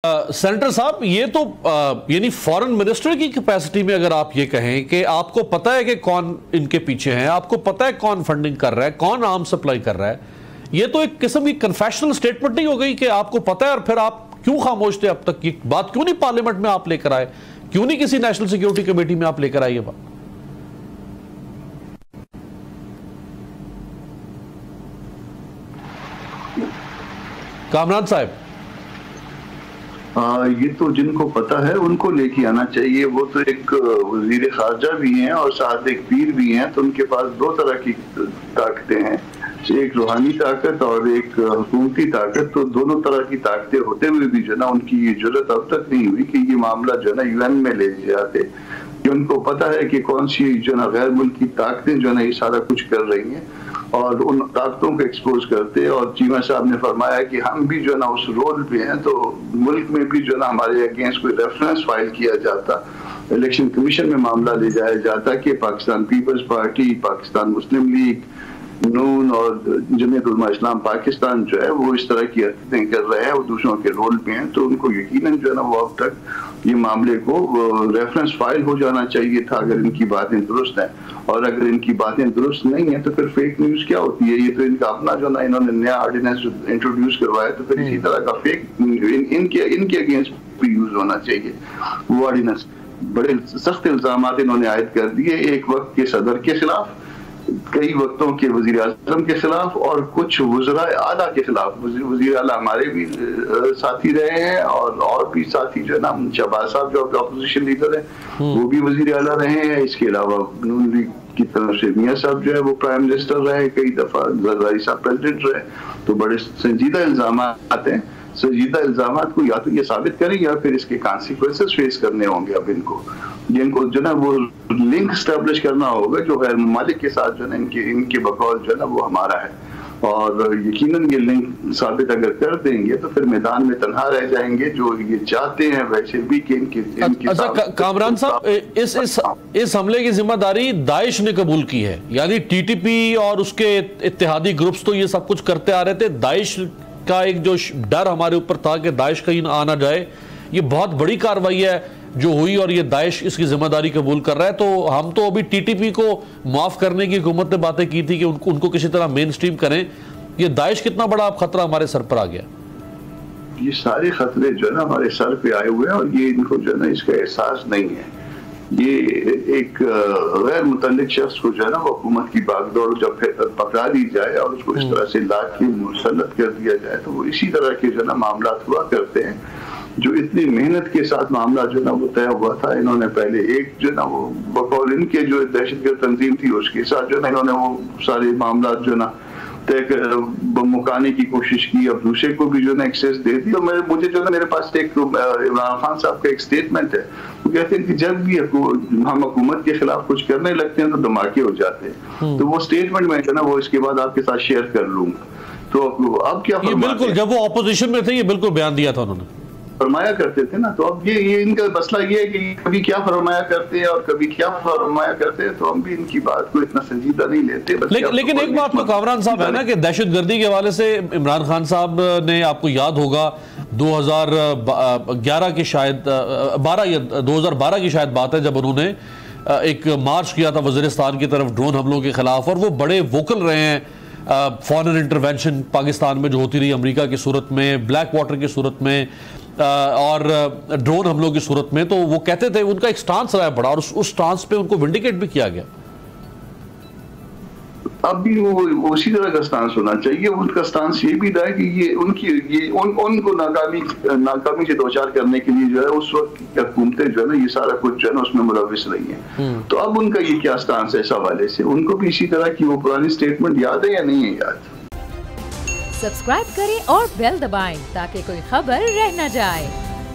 Senator साहब, ये तो यानी फॉरेन मिनिस्टर की कैपेसिटी में अगर आप ये कहें कि आपको पता है कि कौन इनके पीछे हैं, आपको पता है कौन फंडिंग कर रहा है, कौन आर्म सप्लाई कर रहा है, ये तो एक किस्म की कन्फेशनल स्टेटमेंट नहीं हो गई कि आपको पता है और फिर आप क्यों खामोश थे अब तक? ये बात क्यों नहीं पार्लियामेंट में आप लेकर आए, क्यों नहीं किसी नेशनल सिक्योरिटी कमेटी में आप लेकर आए ये बात? कामरान साहब, ये तो जिनको पता है उनको लेके आना चाहिए। वो तो एक वजीर खारजा भी हैं और साथ एक पीर भी हैं, तो उनके पास दो तरह की ताकतें हैं, एक रूहानी ताकत और एक हुकूमती ताकत। तो दोनों तरह की ताकतें होते हुए भी जो ना उनकी ये जरूरत अब तक नहीं हुई कि ये मामला जो ना यूएन में ले जाते, कि उनको पता है कि कौन सी जो ना गैर मुल्की ताकतें जो ना ये सारा कुछ कर रही हैं और उन ताकतों को एक्सपोज करते। और चीमा साहब ने फरमाया कि हम भी जो ना उस रोल पे हैं, तो मुल्क में भी जो ना हमारे अगेंस्ट कोई रेफरेंस फाइल किया जाता, इलेक्शन कमीशन में मामला ले जाया जाता कि पाकिस्तान पीपल्स पार्टी, पाकिस्तान मुस्लिम लीग, नून और जमीयत उलमा इस्लाम पाकिस्तान जो है वो इस तरह की हरकतें कर रहे हैं, वो दूसरों के रोल पे हैं, तो उनको यकीनन जो है ना वो अब तक ये मामले को रेफरेंस फाइल हो जाना चाहिए था अगर इनकी बातें दुरुस्त हैं। और अगर इनकी बातें दुरुस्त नहीं है तो फिर फेक न्यूज क्या होती है? ये तो इनका अपना जो ना इन्होंने नया ऑर्डिनेंस इंट्रोड्यूस करवाया, तो फिर इसी तरह का फेक इनके अगेंस्ट भी यूज होना चाहिए वो ऑर्डिनेंस। बड़े सख्त इल्जाम इन्होंने आयद कर दिए, एक वक्त के सदर के खिलाफ, कई वक्तों के वजीर आजम के खिलाफ और कुछ वज़रा आला के खिलाफ। वजीर आला हमारे भी साथी रहे हैं और भी साथी जो है ना, शहबाज साहब जो अपोजिशन लीडर है वो भी वजीर आला रहे हैं। इसके अलावा नून लीग की तरफ से मियां साहब जो है वो प्राइम मिनिस्टर रहे, कई दफा जरदारी साहब प्रेसिडेंट रहे। तो बड़े संजीदा इल्जाम आते हैं। संजीदा इल्जाम को या तो ये साबित करें या फिर इसके कॉन्सिक्वेंसेस फेस करने होंगे। अब इनको जो ना वो लिंक स्टैब्लिश करना होगा जो गैर ममालिक के साथ जो ना इनके बकौल जो है ना वो हमारा है, और यकीनन ये लिंक साबित अगर कर देंगे तो फिर मैदान में तन्हा रह जाएंगे जो ये चाहते हैं वैसे भी कि इनकी अच्छा कामरान साहब, इस हमले की जिम्मेदारी दाइश ने कबूल की है, यानी टीटीपी और उसके इत्तेहादी ग्रुप्स तो ये सब कुछ करते आ रहे थे। दाइश का एक जो डर हमारे ऊपर था कि दाइश कहीं आ ना जाए, ये बहुत बड़ी कार्रवाई है जो हुई और ये दाइश इसकी जिम्मेदारी कबूल कर रहा है। तो हम तो अभी टीटीपी को माफ करने की हुकूमत ने बातें की थी कि उनको किसी तरह मेन स्ट्रीम करें। ये दाइश कितना बड़ा खतरा हमारे सर पर आ गया? ये सारे खतरे जो है ना हमारे सर पे आए हुए हैं और ये इनको जो है ना इसका एहसास नहीं है। ये एक गैर मुतल्लिक शख्स को जो है ना वो हुकूमत की बागडोर जब पकड़ा दी जाए और उसको इस तरह से ला के मुसल्लत कर दिया जाए, तो वो इसी तरह के जो है ना मामला हुआ करते हैं जो इतनी मेहनत के साथ मामला जो ना वो तय हुआ था। इन्होंने पहले एक जो ना वो बकौल इनके जो दहशतगर्द तंजीम थी उसके साथ जो ना इन्होंने वो सारे मामला जो ना तय मुकाने की कोशिश की, अब दूसरे को भी जो ना एक्सेस दे दी। और मुझे जो ना मेरे पास एक इमरान खान साहब का एक स्टेटमेंट है, वो कहते हैं कि जब भी हम हुकूमत के खिलाफ कुछ करने लगते हैं तो धमाके हो जाते हैं। तो वो स्टेटमेंट मैं जो ना वो इसके बाद आपके साथ शेयर कर लूंगा। तो अब क्या बिल्कुल, जब वो ऑपोजिशन में थे ये बिल्कुल बयान दिया था उन्होंने, फरमाया करते थे ना। तो अब ये इनका मसला ये है कि कभी क्या फरमाया करते हैं और कभी क्या फरमाया करते हैं, तो हम भी इनकी बात को इतना संजीदा नहीं लेते। लेकिन एक बात तो कामरान साहब है ना कि दहशतगर्दी के हवाले से इमरान खान साहब ने, आपको याद होगा 2011 की शायद 2012 की शायद बात है, जब उन्होंने एक मार्च किया था वजीरिस्तान की तरफ ड्रोन हमलों के खिलाफ, और वो बड़े वोकल रहे हैं फॉरेन इंटरवेंशन पाकिस्तान में जो होती रही अमेरिका की सूरत में, ब्लैक वाटर की सूरत में और ड्रोन हमलों की सूरत में। तो वो कहते थे, उनका एक स्टांस रहा है बड़ा, और उस स्टांस पे उनको विंडिकेट भी किया गया। अब भी वो उसी तरह का स्टांस होना चाहिए। उनका स्टांस ये भी रहा है कि ये उनको नाकामी से दो चार करने के लिए जो है उस वक्त की हुकूमतें जो है ना ये सारा कुछ जो है ना उसमें मुलविस रही है। तो अब उनका ये क्या स्टांस है इस हवाले से? उनको भी इसी तरह की वो पुरानी स्टेटमेंट याद है या नहीं है याद? सब्सक्राइब करें और बेल दबाएं ताकि कोई खबर रह न जाए।